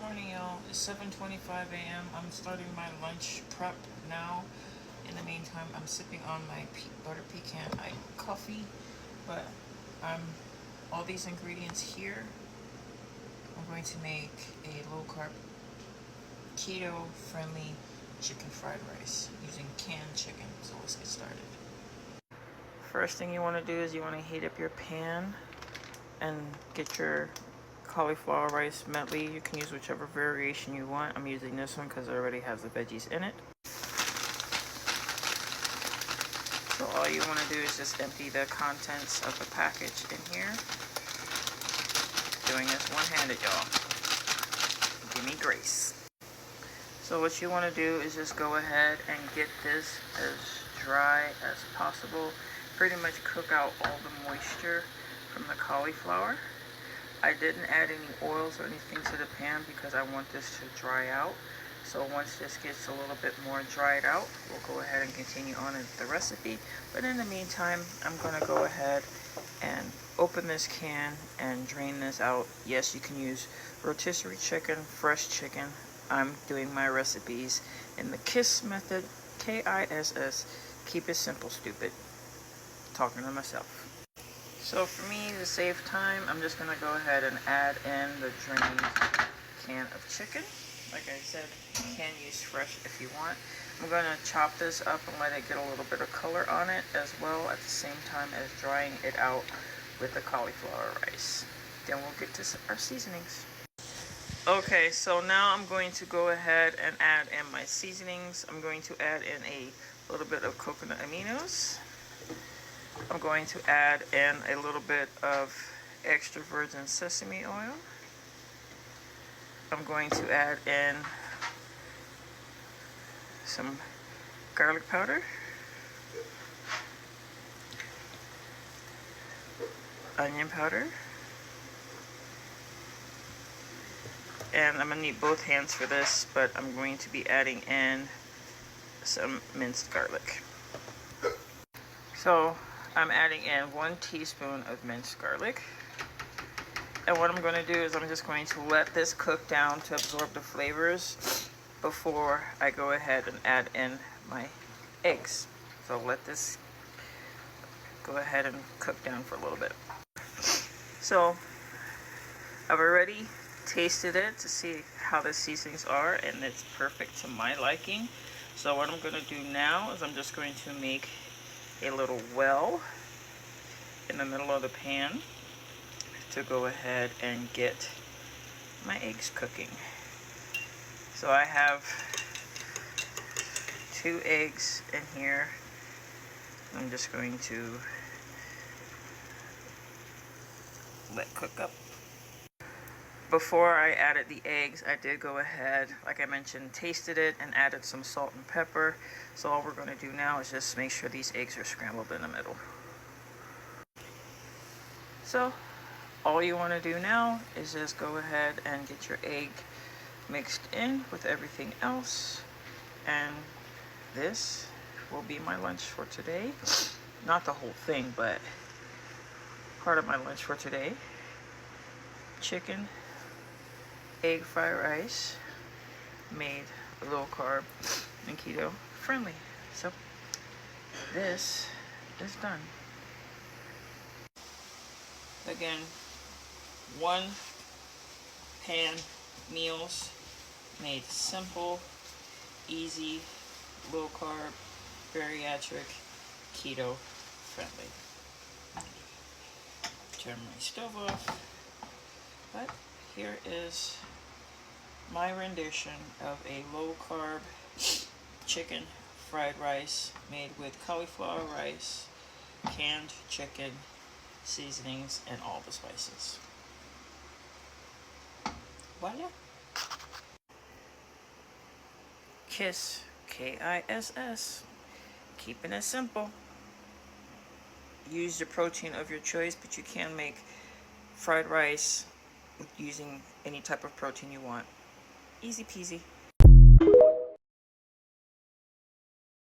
morning, y'all. It's 7:25 a.m. I'm starting my lunch prep now. In the meantime, I'm sipping on my butter pecan coffee, but all these ingredients here. I'm going to make a low-carb, keto-friendly chicken fried rice using canned chicken. So let's get started. First thing you want to do is you want to heat up your pan and get your cauliflower rice medley. You can use whichever variation you want. I'm using this one because it already has the veggies in it. So all you want to do is just empty the contents of the package in here. Doing this one-handed, y'all. Give me grace. So what you want to do is just go ahead and get this as dry as possible. Pretty much cook out all the moisture from the cauliflower. I didn't add any oils or anything to the pan because I want this to dry out. So once this gets a little bit more dried out, we'll go ahead and continue on with the recipe. But in the meantime, I'm going to go ahead and open this can and drain this out. Yes, you can use rotisserie chicken, fresh chicken. I'm doing my recipes in the KISS method, K-I-S-S. Keep it simple, stupid. Talking to myself. So for me, to save time, I'm just going to go ahead and add in the drained can of chicken. Like I said, you can use fresh if you want. I'm going to chop this up and let it get a little bit of color on it as well, at the same time as drying it out with the cauliflower rice. Then we'll get to our seasonings. Okay, so now I'm going to go ahead and add in my seasonings. I'm going to add in a little bit of coconut aminos. I'm going to add in a little bit of extra virgin sesame oil. I'm going to add in some garlic powder, onion powder, and I'm going to need both hands for this, but I'm going to be adding in some minced garlic. So I'm adding in 1 teaspoon of minced garlic. And what I'm going to do is I'm just going to let this cook down to absorb the flavors before I go ahead and add in my eggs. So let this go ahead and cook down for a little bit. So I've already tasted it to see how the seasonings are, and it's perfect to my liking. So what I'm going to do now is I'm just going to make a little well in the middle of the pan to go ahead and get my eggs cooking. So I have 2 eggs in here. I'm just going to let cook up. Before I added the eggs, I did go ahead, like I mentioned, tasted it and added some salt and pepper. So all we're going to do now is just make sure these eggs are scrambled in the middle. So all you want to do now is just go ahead and get your egg mixed in with everything else. And this will be my lunch for today. Not the whole thing, but part of my lunch for today. Chicken, egg fried rice, made low carb and keto friendly. So this is done. Again, 1 pan meals made simple, easy, low carb, bariatric, keto friendly. Turn my stove off. But here is my rendition of a low carb chicken fried rice made with cauliflower rice, canned chicken, seasonings, and all the spices. Voila. KISS, K-I-S-S. Keeping it simple. Use the protein of your choice, but you can make fried rice using any type of protein you want. Easy peasy.